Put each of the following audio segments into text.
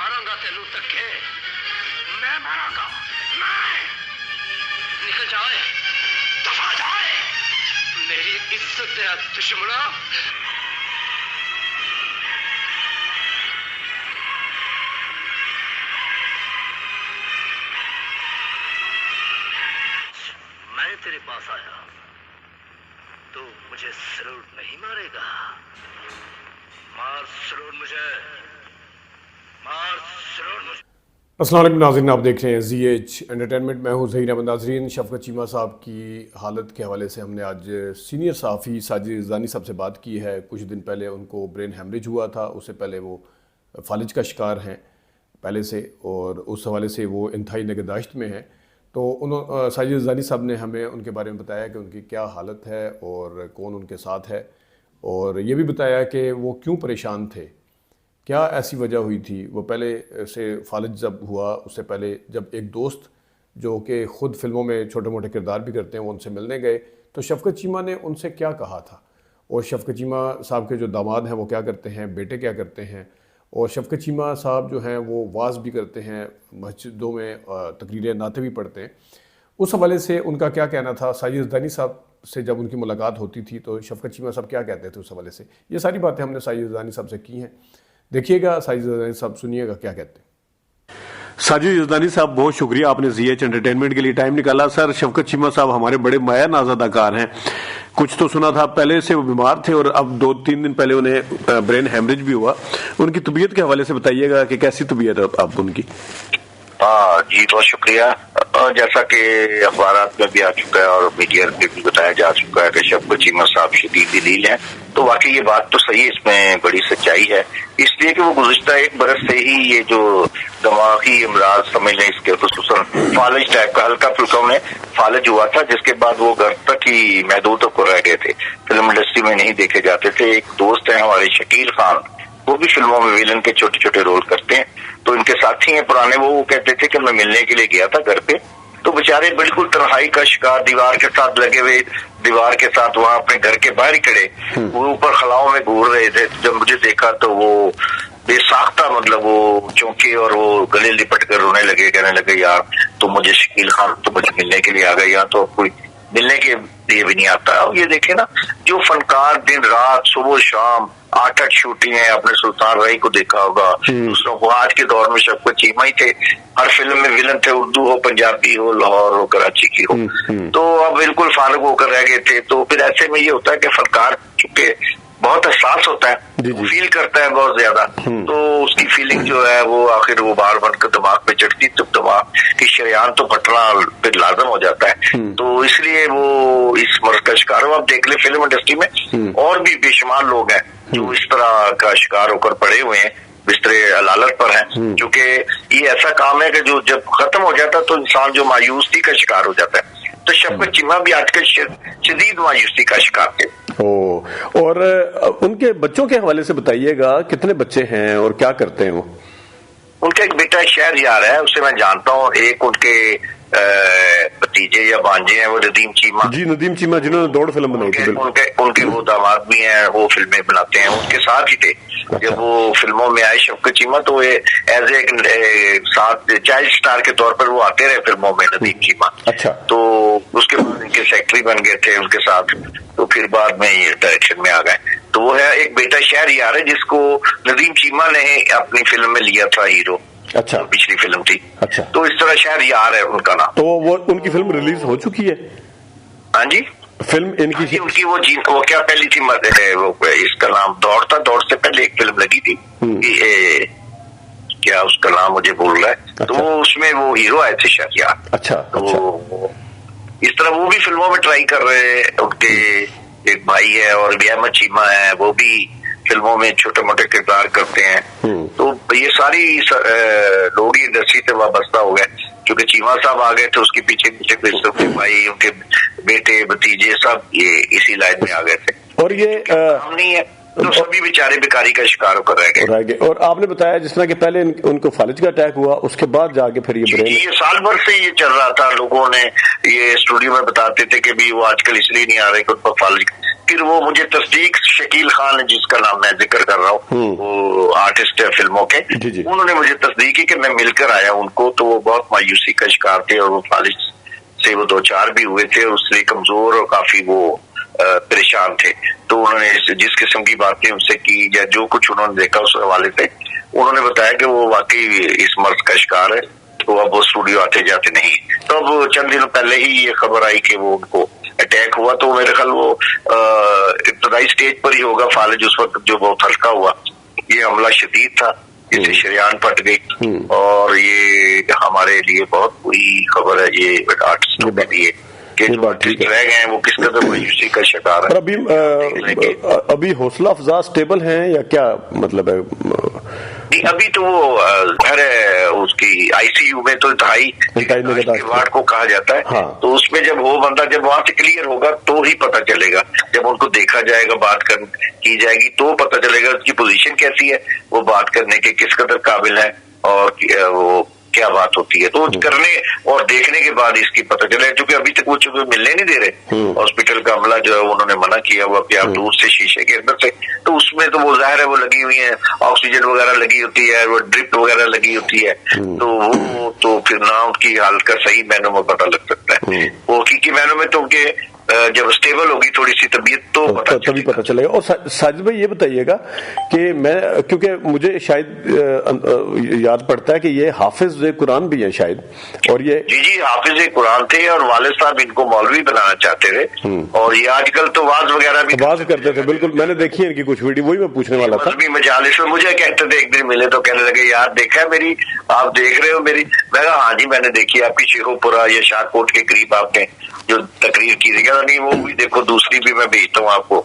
मारूंगा तेनू धक्के, मैं मारूंगा, मैं। निकल जाए, दफा जाए मेरी इज्जत है दुश्मना। मैं तेरे पास आया तो मुझे सलूट नहीं मारेगा? मार सलूट मुझे, मार सलूट मुझे। अस्सलाम वालेकुम नाज़रीन, आप देख रहे हैं ZH एंटरटेनमेंट। मैं हूं ज़हीर अहमद। नाज़रीन, शफ़क़त चीमा साहब की हालत के हवाले से हमने आज सीनियर सहाफ़ी साजिद रिज़वानी साहब से बात की है। कुछ दिन पहले उनको ब्रेन हेमरेज हुआ था, उससे पहले वो फालिज का शिकार हैं पहले से, और उस हवाले से वो इंतहाई निगहदाश्त में हैं। तो साजिद रिज़वानी साहब ने हमें उनके बारे में बताया कि उनकी क्या हालत है और कौन उनके साथ है, और ये भी बताया कि वो क्यों परेशान थे, क्या ऐसी वजह हुई थी। वो पहले से फालिज जब हुआ, उससे पहले जब एक दोस्त जो कि ख़ुद फ़िल्मों में छोटे मोटे किरदार भी करते हैं, वो उनसे मिलने गए तो शफ़क़त चीमा ने उनसे क्या कहा था, और शफ़क़त चीमा साहब के जो दामाद हैं वो क्या करते हैं, बेटे क्या करते हैं, और शफ़क़त चीमा साहब जो हैं वो वाज़ भी करते हैं, मस्जिदों में तकरीरें नाते भी पढ़ते हैं। उस हवाले से उनका क्या कहना था। साजिद रिज़वानी साहब से जब उनकी मुलाकात होती थी तो शफ़क़त चीमा साहब क्या कहते थे उस हवाले से, ये सारी बातें हमने साजिद रिज़वानी साहब से की हैं। देखिएगा साजिद रिज़वानी साहब, सुनिएगा क्या कहते हैं। साजिद रिज़वानी साहब, बहुत शुक्रिया आपने ZH एंटरटेनमेंट के लिए टाइम निकाला। सर, शफ़क़त चीमा साहब हमारे बड़े माया नाज़ अदाकार हैं। कुछ तो सुना था पहले से वो बीमार थे और अब 2-3 दिन पहले उन्हें ब्रेन हेमरेज भी हुआ। उनकी तबीयत के हवाले से बताइएगा कि कैसी तबीयत है अब उनकी। हाँ जी, बहुत शुक्रिया। जैसा कि अखबारात में भी आ चुका है और मीडिया में भी बताया जा चुका है कि शफ़क़त चीमा साहब शदीद दलील हैं, तो वाकई ये बात तो सही है, इसमें बड़ी सच्चाई है। इसलिए कि वो गुज़िश्ता 1 बरस से ही ये जो दिमागी इमराज समझ लें, इसके खुसूसन फालिज टाइप का हल्का फुल्का उन्हें फालिज हुआ था, जिसके बाद वो घर तक ही महदूद होकर रह गए थे, फिल्म इंडस्ट्री में नहीं देखे जाते थे। एक दोस्त है हमारे शकील खान, वो भी फिल्मों में विलन के छोटे छोटे रोल करते हैं, तो इनके साथी हैं पुराने। वो कहते थे कि मैं मिलने के लिए गया था घर पे, तो बेचारे बिल्कुल तन्हाई का शिकार, दीवार के साथ लगे हुए, दीवार के साथ वहां अपने घर के बाहर ही खड़े, वो ऊपर खलाओं में घूर रहे थे। जब मुझे देखा तो वो बेसाख्ता, मतलब वो चौंके और वो गले लिपट कर रोने लगे, कहने लगे यार तो मुझे शकील खान तो मुझे मिलने के लिए आ गए, यहाँ तो कोई मिलने के लिए भी नहीं आता। और ये देखे ना, जो फनकार दिन रात सुबह शाम 8-8 शूटिंग है, आपने सुल्तान राही को देखा होगा, दूसरों को। आज के दौर में शफ़क़त चीमा ही थे, हर फिल्म में विलन थे, उर्दू हो, पंजाबी हो, लाहौर हो, कराची की हो। तो अब बिल्कुल फारिग होकर रह गए थे। तो फिर ऐसे में ये होता है कि फनकार चूंकि बहुत एहसास होता है, फील करता है बहुत ज्यादा, तो उसकी फीलिंग जो है वो आखिर वो बार बनकर दिमाग पे चढ़ती, तो दिमाग की शरेयान तो फटना फिर लाजम हो जाता है। तो इसलिए वो इस मर्ज का शिकार हो। आप देख ले फिल्म इंडस्ट्री में और भी बेशुमार लोग हैं जो इस तरह का शिकार होकर पड़े हुए हैं, बिस्तरे अलालत पर हैं, क्योंकि ये ऐसा काम है कि जो जब खत्म हो जाता तो इंसान जो मायूसी का शिकार हो जाता है। तो शफ़क़त चीमा भी आजकल शदीद मायूसी का शिकार थे। और उनके बच्चों के हवाले से बताइएगा, कितने बच्चे हैं और क्या करते हैं वो? उनका एक बेटा शहरयार है, उसे मैं जानता हूँ। एक उनके भतीजे या भांजे हैं, वो नदीम चीमा। जी, नदीम चीमा, जिन्होंने दौड़ फिल्म बनाई थी। उनके वो दामाद भी हैं, वो फिल्में बनाते हैं, उनके साथ ही थे। जब वो फिल्मों में आए शफ़क़त चीमा, तो एज ए साथ चाइल्ड स्टार के तौर पर वो आते रहे फिल्मों में, नदीम चीमा। अच्छा। तो उसके बाद इनके सेक्रेटरी बन गए थे उनके साथ, तो फिर बाद में ये डायरेक्शन में आ गए। तो वो है एक बेटा शहरयार है, जिसको नदीम चीमा ने अपनी फिल्म में लिया था हीरो। अच्छा। तो पिछली फिल्म थी। अच्छा। तो इस तरह शहरयार है उनका नाम। तो वो उनकी फिल्म रिलीज हो चुकी है? हाँ जी, फिल्म इनकी उनकी वो क्या पहली थी, वो इसका नाम दौड़ था। दौड़ से पहले एक फिल्म लगी थी, क्या उसका नाम मुझे भूल रहा है। अच्छा। तो वो उसमें वो हीरो आए थे शहरयार। अच्छा। तो इस तरह वो भी फिल्मों में ट्राई कर रहे हैं। उनके एक भाई है और अहमद चीमा है, वो भी फिल्मों में छोटे मोटे किरदार करते हैं। तो ये सारी लोग ही इंडस्ट्री से वाबस्ता हो गए, क्योंकि चीमा साहब आ गए थे, उसके पीछे पीछे उनके भाई, उनके बेटे भतीजे सब ये इसी लाइन में आ गए थे। और ये काम नहीं है, तो सभी बेचारे बेकारी का शिकार होकर रह गए। और आपने बताया जिस तरह के पहले उनको फालिज का अटैक हुआ, उसके बाद जाके फिर ये ब्रेन, ये साल भर से ये चल रहा था। लोगों ने ये स्टूडियो में बताते थे कि भी वो आजकल इसलिए नहीं आ रहे कि उन पर फालिज, پھر وہ مجھے تصدیق شکیل خان جس کا نام میں ذکر کر رہا ہوں وہ آرٹسٹ ہے فلموں کے, انہوں نے مجھے تصدیق کی کہ میں مل کر آیا ان کو, تو وہ بہت مایوسی کا شکار تھے اور وہ فالج سے وہ 2-4 بھی ہوئے تھے, اس لیے کمزور اور کافی وہ پریشان تھے. تو انہوں نے جس قسم کی باتیں ان سے کی یا جو کچھ انہوں نے دیکھا اس حوالے سے انہوں نے بتایا کہ وہ واقعی اس مرض کا شکار ہے, تو اب وہ اسٹوڈیو آتے جاتے نہیں. تو اب چند دنوں پہلے ہی یہ خبر آئی کہ وہ ان کو اٹیک ہوا, تو میرے خیال وہ ابتدائی سٹیج پر ہی ہوگا. فالج اس وقت جو بہت ہلکا ہوا, یہ حملہ شدید تھا جس سے شریان پٹ گئی اور یہ ہمارے لیے بہت بری خبر ہے یہ آرٹسٹوں کے لیے کہ جو رہ گئے ہیں وہ کس قدر مایوسی کا شکار ہے. ابھی حوصلہ افزا اسٹیبل ہیں یا کیا مطلب ہے؟ ابھی تو وہ گھر ہے اس کی آئی سی یو میں, تو انتہائی وارڈ کو کہا جاتا ہے. تو اس میں جب وہ بندہ جب وہاں سے کلیئر ہوگا تو ہی پتہ چلے گا, جب ان کو دیکھا جائے گا بات کی جائے گی تو پتہ چلے گا اس کی پوزیشن کیسی ہے, وہ بات کرنے کے کس قدر قابل ہے اور وہ کیا بات ہوتی ہے. تو کرنے اور دیکھنے کے بعد اس کی پتہ چلے, کیونکہ ابھی تک وہ چونکہ ملنے نہیں دے رہے. ہاسپٹل کا عملہ جو ہے انہوں نے منع کیا ہوا کہ آپ دور سے شیشے کے اندر سے, تو اس میں تو وہ ظاہر ہے وہ لگی ہوئی ہیں, آکسیجن وغیرہ لگی ہوتی ہے, وہ ڈرپ وغیرہ لگی ہوتی ہے, تو وہ تو پھر نہ ان کی حالت کا صحیح معنوں میں پتہ لگ سکتا ہے. وہ حقیقی معنوں میں تو ان کے جب اسٹیبل ہوگی تھوڑی سی طبیعت تو تبھی پتہ چلے گا. اور ساجد بھائی یہ بتائیے گا کہ میں کیونکہ مجھے شاید یاد پڑتا ہے کہ یہ حافظ قرآن بھی ہیں شاید, اور یہ جی حافظ قرآن تھے اور والد صاحب ان کو مولوی بنانا چاہتے تھے, اور یہ آج کل تو واز وغیرہ بھی کرتے تھے. بالکل میں نے دیکھی ہے ان کی کچھ ویڈیو, وہی میں پوچھنے والا تھا. مجالس میں مجھے کہتے تھے, ایک دن ملے تو کہنے لگے یار دیکھا ہے میری, آپ دیکھ رہے ہو میری؟ میں کہا ہاں جی میں نے دیکھی آپ کی شیخو پورا یا شاہ کوٹ کے قریب آپ نے جو تقریر کی تھی. نہیں وہ بھی دیکھو, دوسری بھی میں بھیجتا ہوں آپ کو,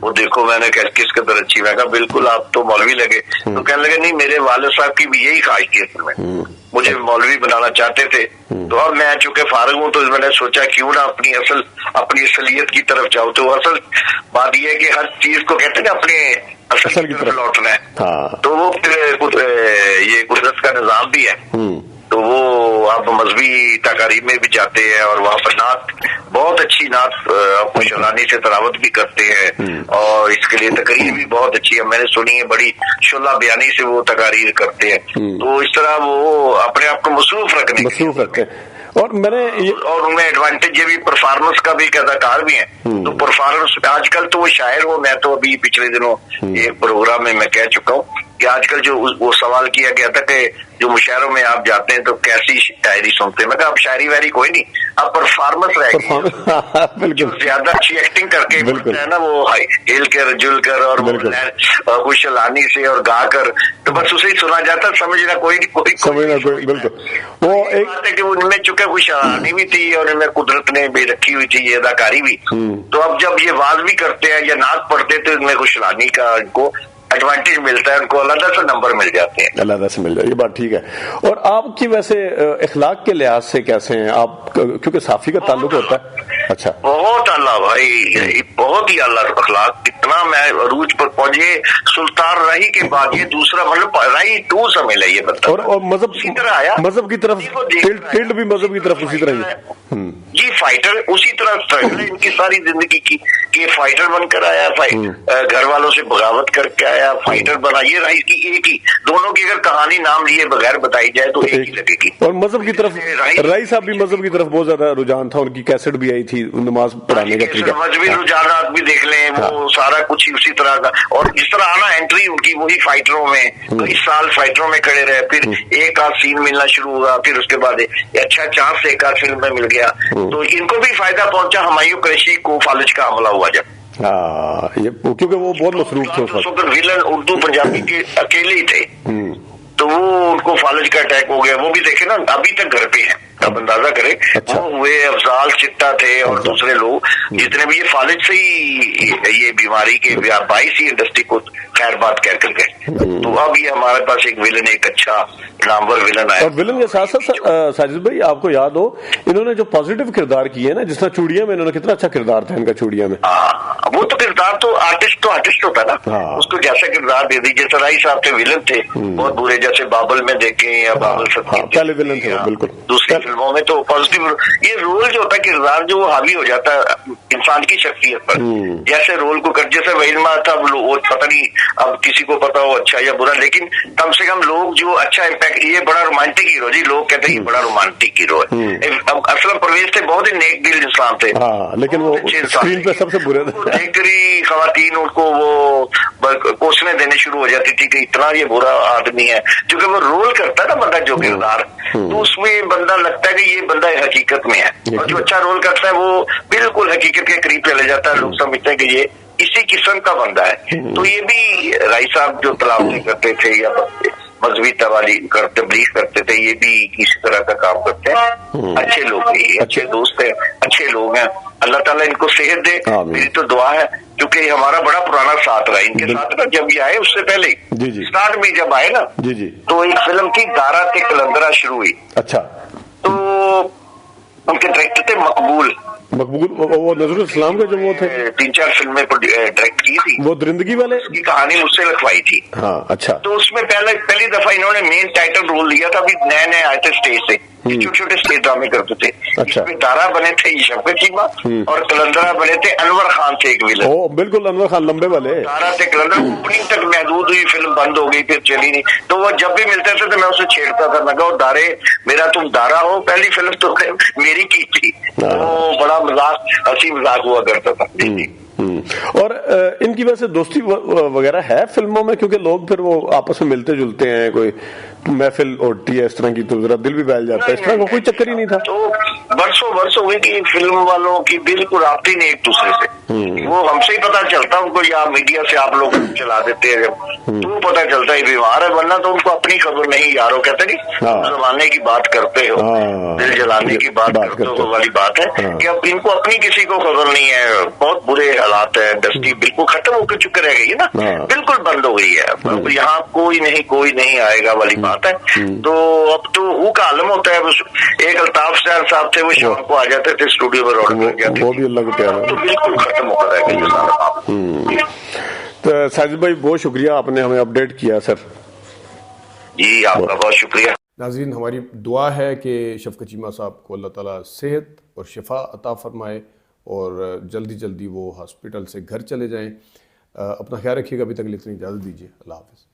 وہ دیکھو. میں نے کس قدر اچھی. میں کہا بالکل آپ تو مولوی لگے. تو کہنے لگے نہیں میرے والد صاحب کی بھی یہی خواہش تھی اصل میں, مجھے مولوی بنانا چاہتے تھے. تو اب میں چونکہ فارغ ہوں تو میں نے سوچا کیوں نہ اپنی اصلیت کی طرف جاؤ. تو اصل بات یہ ہے کہ ہر چیز کو کہتے ہیں کہ اپنے اصل کی طرف لوٹنا ہے. تو وہ یہ قدرت کا نظام بھی ہے, تو وہ آپ مذہبی تقاریب میں بھی جاتے ہیں اور وہاں پر نعت بہت اچھی نعت خوشالانی سے تلاوت بھی کرتے ہیں, اور اس کے لیے تقریر بھی بہت اچھی ہے. میں نے سنی ہے بڑی شلہ بیانی سے وہ تقاریر کرتے ہیں. تو اس طرح وہ اپنے آپ کو مصروف رکھتے ہیں. اور میں نے اور ان میں ایڈوانٹیج یہ بھی پرفارمنس کا بھی اداکار بھی ہیں. تو پرفارمنس آج کل تو وہ شاعر ہو, میں تو ابھی پچھلے دنوں ایک پروگرام میں کہہ چکا ہوں کہ آج کل جو وہ سوال کیا گیا تھا کہ جو مشاعروں میں آپ جاتے ہیں تو کیسی شاعری سنتے ہیں. میں کہا اب شاعری وائری کوئی نہیں, اب پرفارمنس رہ گئی. جو زیادہ اچھی ایکٹنگ کر کے ہے نا, وہ ہل کر جل کر اور خوش لانی سے اور گا کر, تو بس اسے ہی سنا جاتا, سمجھنا کوئی بالکل. وہ ایک بات ہے کہ ان میں چونکہ خوش لانی بھی تھی اور ان میں قدرت نے بھی رکھی ہوئی تھی یہ اداکاری بھی. تو اب جب یہ واز بھی کرتے ہیں یا نعت پڑھتے تو ان میں خوش لانی کا ان کو ایڈوانٹیج ملتا ہے, ان کو علیحدہ سے نمبر مل جاتے ہیں. علیحدہ سے مل جائے, یہ بات ٹھیک ہے. اور آپ کی ویسے اخلاق کے لحاظ سے کیسے ہیں آپ, کیونکہ صحافی کا تعلق ہوتا ہے؟ اچھا بہت اعلیٰ بھائی, بہت ہی اعلیٰ اخلاق. اتنا میں عروج پر پہنچے سلطان راہی کے بعد یہ دوسرا مطلب راہی 2 سمجھ لے یہ بتا. اور مذہب کی طرف ٹلڈ بھی مذہب کی طرف اسی طرح ہی جی فائٹر اسی طرح اسٹرگل ان کی ساری زندگی کی کہ فائٹر بن کر آیا, گھر والوں سے بغاوت کر کے آیا, فائٹر بنا. یہ راہی کی ایک ہی, دونوں کی اگر کہانی نام لیے بغیر بتائی جائے تو ایک ہی لگے گی. اور مذہب کی طرف راہی صاحب بھی مذہب کی طرف بہت زیادہ رجحان تھا, ان کی کیسٹ بھی آئی تھی نماز پڑھانے کا طریقہ. مذہبی رجحانات بھی دیکھ لیں, وہ سارا کچھ اسی طرح کا. اور جس طرح آنا انٹری ان کی وہی فائٹروں میں, کئی سال فائٹروں میں کھڑے رہے, پھر ایک آدھ سین ملنا شروع ہوا, پھر اس کے بعد اچھا چانس ایک آدھ فلم میں مل گیا. تو ان کو بھی فائدہ پہنچا. ہمایوں قریشی کو فالج کا حملہ ہوا جب, کیونکہ وہ بہت مصروف تھے اس وقت, ویلن اردو پنجابی کے اکیلے ہی تھے, تو وہ ان کو فالج کا اٹیک ہو گیا. وہ بھی دیکھے نا ابھی تک گھر پہ ہیں, اب اندازہ کریں. وہ ہوئے افضال چٹا تھے اور دوسرے لوگ جتنے بھی, یہ فالج سے ہی یہ بیماری کے باعث ہی انڈسٹری کو खैर बात कह कर गए। तो अब ये हमारे पास एक विलन, एक अच्छा नामवर विलन आया। और विलन के साथ साथ साजिद भाई आपको याद हो इन्होंने जो पॉजिटिव किरदार किए ना, जिस तरह चूड़िया में इन्होंने कितना अच्छा किरदार था इनका चूड़िया में। हाँ, वो तो किरदार तो आर्टिस्ट होता है ना, हाँ। उसको जैसा किरदार दे दी। जैसे राई साहब थे, विलन थे बहुत बुरे, जैसे बाबल में देखें या बाबल हाँ, पहले विलन थे वो, बिल्कुल। दूसरी फिल्मों में तो पॉजिटिव ये रोल जो होता है, किरदार जो हावी हो जाता है इंसान की शख्सियत पर, जैसे रोल को कर, जैसे वहीमा था, वो पता नहीं अब किसी को पता हो अच्छा या बुरा, लेकिन कम से कम लोग जो अच्छा इम्पैक्ट, ये बड़ा रोमांटिक हीरो जी, लोग कहते हैं ये बड़ा रोमांटिक हीरो है। अब असलम परवेज थे, बहुत ही नेक दिल इंसान थे, हाँ, लेकिन वो स्क्रीन पे सबसे बुरे थे। देखकर खवातीन उनको वो कोसने देने शुरू हो जाती थी कि इतना ये बुरा आदमी है, क्योंकि वो रोल करता है ना बंदा जो किरदार, तो उसमें बंदा लगता है कि ये बंदा हकीकत में है, और जो अच्छा रोल करता है वो बिल्कुल हकीकत के करीब चले जाता है। लोग समझते हैं कि ये इसी किस्म का बंदा है। तो ये भी राय साहब जो तलावती करते थे या मजहबी तबलीग करते थे, ये भी इसी तरह का काम करते हैं। अच्छे लोग भी, अच्छे दोस्त हैं, अच्छे लोग हैं। अल्लाह ताला इनको सेहत दे, मेरी तो दुआ है, क्योंकि हमारा बड़ा पुराना साथ रहा इनके साथ ना। जब ये आए उससे पहले स्टार्ट में जब आए ना, तो एक फिल्म थी दारा ते कलंदरा शुरू हुई। अच्छा, तो उनके डायरेक्टर थे मकबूल, वो नजरुल इस्लाम के जो वो थे, 3-4 फिल्में डायरेक्ट की थी। वो दरिंदगी वाले उसकी कहानी मुझसे लिखवाई थी। हाँ, अच्छा। तो उसमें पहली दफा इन्होंने मेन टाइटल रोल लिया था। अभी नए आए थे स्टेज से, छोटे छोटे स्टेज ड्रामे करते थे। अच्छा। इसमें दारा बने थे शफकत चीमा, और कलंदरा बने थे अनवर खान थे एक विलन। ओ बिल्कुल, अनवर खान लंबे वाले। दारा से कलंदरा ओपनिंग तक महदूद हुई, फिल्म बंद हो गई, फिर चली नहीं। तो वो जब भी मिलते थे तो मैं उसे छेड़ता था, मैं कहा दारे मेरा तुम दारा हो, पहली फिल्म तुमने मेरी की थी। तो बड़ा मजाक, हंसी मजाक हुआ करता था। और इनकी वैसे दोस्ती वगैरह है फिल्मों में, क्योंकि लोग फिर वो आपस में मिलते जुलते हैं, कोई महफिल होती है इस तरह की तो जरा दिल भी बहल जाता है। इस तरह का कोई चक्कर ही नहीं था। तो वर्ष हो गए कि फिल्म वालों की बिल्कुल आपती नहीं एक दूसरे से। वो हमसे ही पता चलता उनको, या मीडिया से आप लोग चला देते हैं जब, तो पता चलता है बीमार है, वरना तो उनको अपनी खबर नहीं। यारो कहते नहीं, जमाने की बात करते हो, दिल जलाने की बात करते हो वाली बात है कि अब इनको अपनी किसी को खबर नहीं है। बहुत बुरे हालात है, इंडस्ट्री बिल्कुल खत्म होकर चुके रह गई है ना, बिल्कुल बंद हो गई है। यहाँ कोई नहीं आएगा वाली बात है। तो अब तो वो का आलम होता है। एक अल्ताफ साहब थे, वो शाम को आ जाते थे स्टूडियो में, वो भी अल्लाह को प्यारा, तो बिल्कुल खत्म होकर रह गई। तो साजिद भाई बहुत शुक्रिया, आपने हमें अपडेट किया सर। जी आपका बहुत शुक्रिया। नाज़रीन, हमारी दुआ है कि शफकत चीमा साहब को अल्लाह ताला सेहत और शिफा अता फरमाए और जल्दी वो हॉस्पिटल से घर चले जाएं। अपना ख्याल रखिएगा। अभी तक इतनी इजाज़त दीजिए। अल्लाह हाफ़िज़।